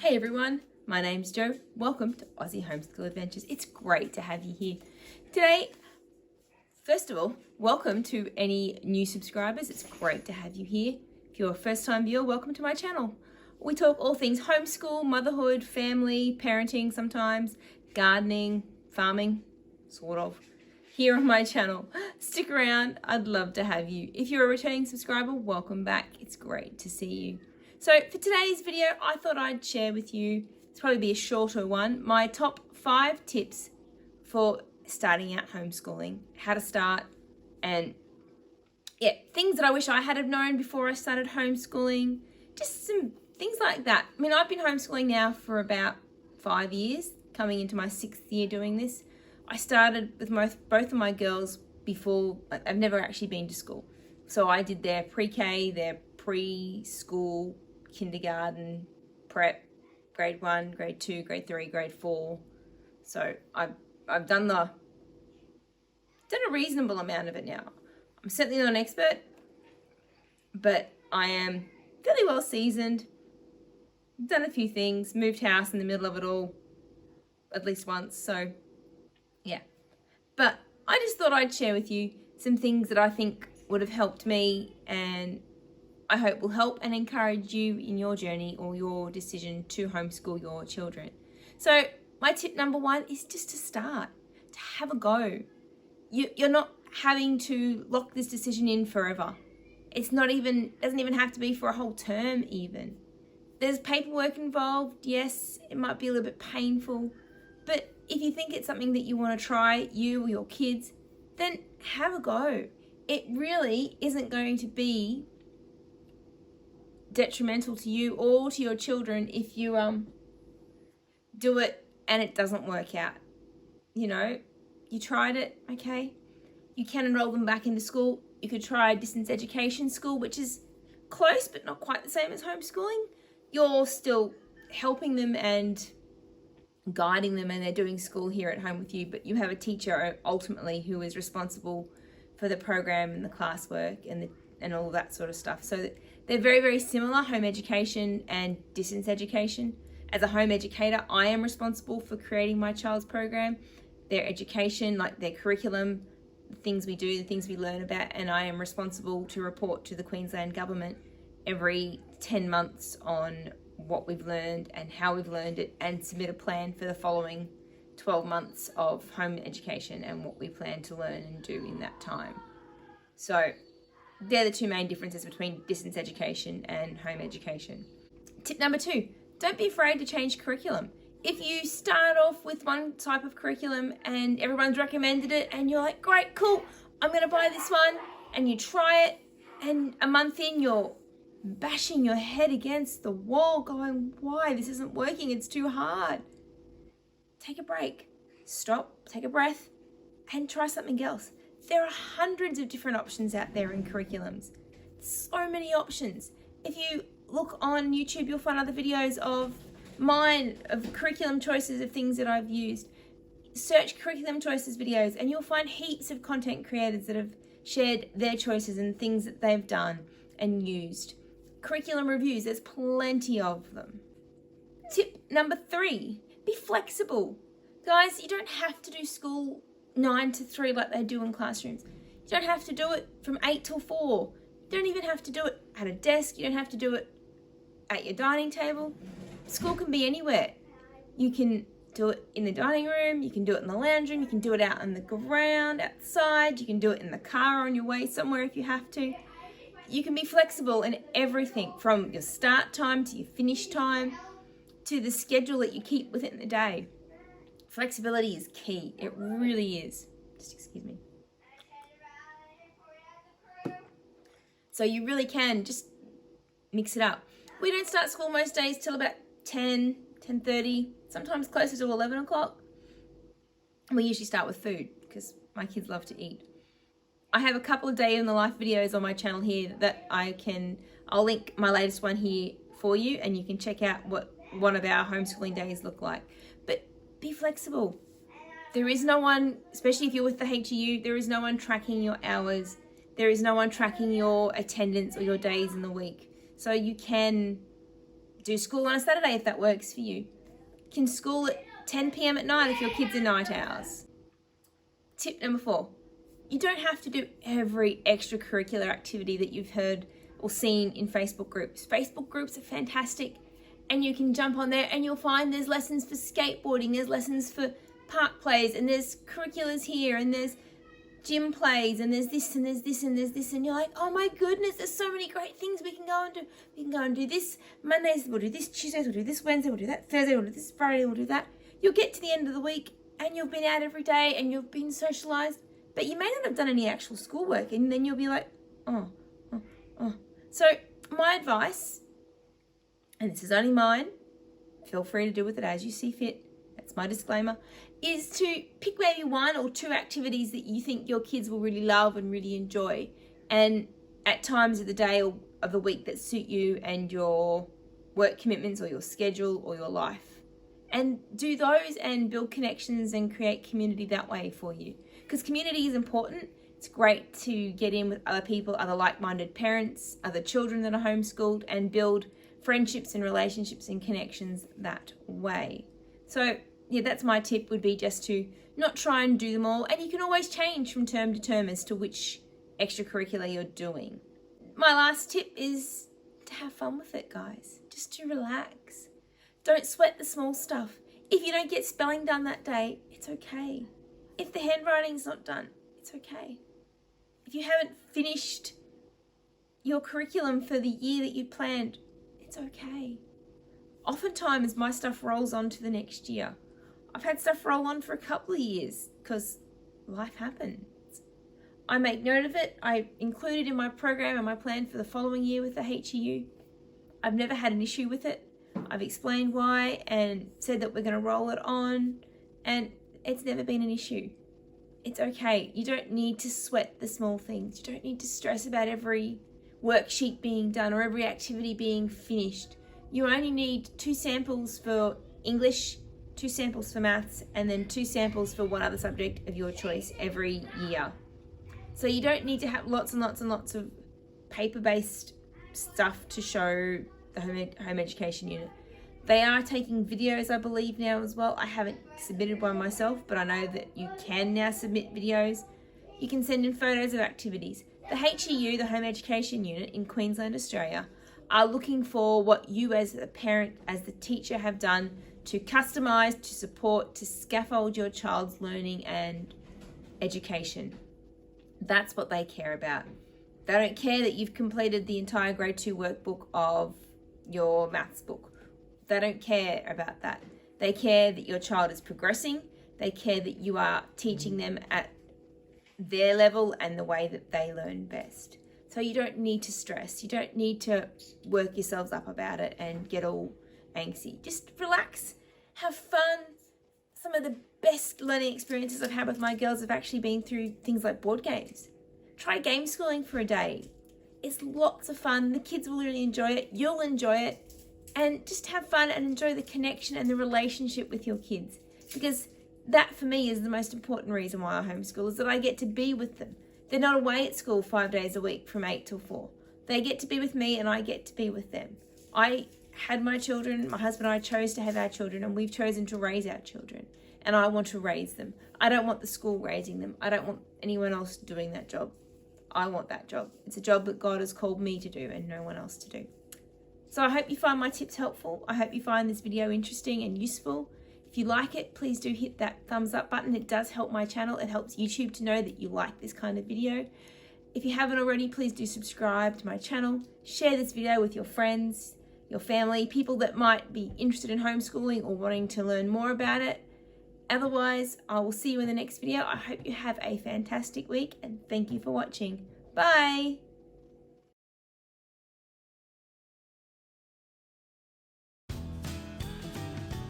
Hey everyone, my name's Jo. Welcome to Aussie Homeschool Adventures. It's great to have you here. Today, first of all, welcome to any new subscribers. It's great to have you here. If you're a first-time viewer, welcome to my channel. We talk all things homeschool, motherhood, family, parenting sometimes, gardening, farming, sort of, here on my channel. Stick around, I'd love to have you. If you're a returning subscriber, welcome back. It's great to see you. So for today's video, I thought I'd share with you, it's probably be a shorter one, my top 5 tips for starting out homeschooling, how to start, and yeah, things that I wish I had have known before I started homeschooling, just some things like that. I mean, I've been homeschooling now for about 5 years, coming into my 6th year doing this. I started with both of my girls before, I've never actually been to school. So I did their pre-K, their preschool, kindergarten, prep, grade 1, grade 2, grade 3, grade 4. So I've done a reasonable amount of it now. I'm certainly not an expert, but I am fairly well seasoned. Done a few things, moved house in the middle of it all at least once, so yeah. But I just thought I'd share with you some things that I think would have helped me and I hope will help and encourage you in your journey or your decision to homeschool your children. So my tip number 1 is just to start, to have a go. You're not having to lock this decision in forever. Doesn't even have to be for a whole term even. There's paperwork involved. Yes, it might be a little bit painful, but if you think it's something that you want to try, you or your kids, then have a go. It really isn't going to be detrimental to you or to your children if you do it and it doesn't work out. You know, you tried it, okay? You can enroll them back into school. You could try distance education school, which is close but not quite the same as homeschooling. You're still helping them and guiding them, and they're doing school here at home with you, but you have a teacher ultimately who is responsible for the program and the classwork and all that sort of stuff. So they're very, very similar, home education and distance education. As a home educator, I am responsible for creating my child's program, their education, like their curriculum, the things we do, the things we learn about, and I am responsible to report to the Queensland government every 10 months on what we've learned and how we've learned it, and submit a plan for the following 12 months of home education and what we plan to learn and do in that time. So they're the 2 main differences between distance education and home education. Tip number 2, don't be afraid to change curriculum. If you start off with one type of curriculum and everyone's recommended it and you're like, great, cool, I'm going to buy this one, and you try it, and a month in you're bashing your head against the wall going, why? This isn't working. It's too hard. Take a break. Stop, take a breath, and try something else. There are hundreds of different options out there in curriculums. So many options. If you look on YouTube, you'll find other videos of mine, of curriculum choices of things that I've used. Search curriculum choices videos and you'll find heaps of content creators that have shared their choices and things that they've done and used. Curriculum reviews, there's plenty of them. Tip number 3, be flexible. Guys, you don't have to do school 9 to 3 like they do in classrooms. You don't have to do it from 8 till 4. You don't even have to do it at a desk. You don't have to do it at your dining table. School can be anywhere. You can do it in the dining room, you can do it in the lounge room, you can do it out on the ground, outside, you can do it in the car on your way somewhere if you have to. You can be flexible in everything from your start time to your finish time to the schedule that you keep within the day. Flexibility is key. It really is. Just excuse me. So you really can just mix it up. We don't start school most days till about 10, 10:30, sometimes closer to 11 o'clock. We usually start with food because my kids love to eat. I have a couple of day in the life videos on my channel here that I'll link my latest one here for you, and you can check out what one of our homeschooling days look like. But be flexible. There is no one, especially if you're with the HEU, there is no one tracking your hours. There is no one tracking your attendance or your days in the week. So you can Do school on a Saturday if that works for you. Can school at 10 p.m. at night if your kids are night owls. Tip number 4. You don't have to do every extracurricular activity that you've heard or seen in Facebook groups. Facebook groups are fantastic, and you can jump on there and you'll find there's lessons for skateboarding, there's lessons for park plays, and there's curriculars here, and there's gym plays, and there's this and there's this and there's this, and you're like, oh my goodness, there's so many great things we can go and do. We can go and do this Mondays, we'll do this Tuesdays, we'll do this Wednesday, we'll do that Thursday, we'll do this Friday, we'll do that. You'll get to the end of the week and you've been out every day and you've been socialised, but you may not have done any actual schoolwork, and then you'll be like, oh. So my advice, and this is only mine, feel free to do with it as you see fit, that's my disclaimer, is to pick maybe 1 or 2 activities that you think your kids will really love and really enjoy, and at times of the day or of the week that suit you and your work commitments or your schedule or your life. And do those and build connections and create community that way for you. Because community is important. It's great to get in with other people, other like-minded parents, other children that are homeschooled, and build friendships and relationships and connections that way. So yeah, that's my tip, would be just to not try and do them all. And you can always change from term to term as to which extracurricular you're doing. My last tip is to have fun with it, guys. Just to relax. Don't sweat the small stuff. If you don't get spelling done that day, it's okay. If the handwriting's not done, it's okay. If you haven't finished your curriculum for the year that you planned, it's okay. Oftentimes my stuff rolls on to the next year. I've had stuff roll on for a couple of years because life happens. I make note of it. I include it in my program and my plan for the following year with the HEU. I've never had an issue with it. I've explained why and said that we're going to roll it on, and it's never been an issue. It's okay. You don't need to sweat the small things. You don't need to stress about every worksheet being done or every activity being finished. You only need 2 samples for English, 2 samples for maths, and then 2 samples for one other subject of your choice every year. So you don't need to have lots and lots and lots of paper-based stuff to show the home education unit. They are taking videos, I believe, now as well. I haven't submitted one myself, but I know that you can now submit videos. You can send in photos of activities. The HEU, the Home Education Unit in Queensland, Australia, are looking for what you as the parent, as the teacher, have done to customise, to support, to scaffold your child's learning and education. That's what they care about. They don't care that you've completed the entire grade 2 workbook of your maths book. They don't care about that. They care that your child is progressing. They care that you are teaching them at their level and the way that they learn best. So you don't need to stress. You don't need to work yourselves up about it and get all angsty. Just relax, have fun. Some of the best learning experiences I've had with my girls have actually been through things like board games. Try game schooling for a day. It's lots of fun. The kids will really enjoy it. You'll enjoy it. And just have fun and enjoy the connection and the relationship with your kids. Because that for me is the most important reason why I homeschool, is that I get to be with them. They're not away at school 5 days a week from 8 till 4. They get to be with me and I get to be with them. I had my children, my husband and I chose to have our children, and we've chosen to raise our children. And I want to raise them. I don't want the school raising them. I don't want anyone else doing that job. I want that job. It's a job that God has called me to do and no one else to do. So I hope you find my tips helpful. I hope you find this video interesting and useful. If you like it, please do hit that thumbs up button. It does help my channel. It helps YouTube to know that you like this kind of video. If you haven't already, please do subscribe to my channel. Share this video with your friends, your family, people that might be interested in homeschooling or wanting to learn more about it. Otherwise, I will see you in the next video. I hope you have a fantastic week and thank you for watching. Bye.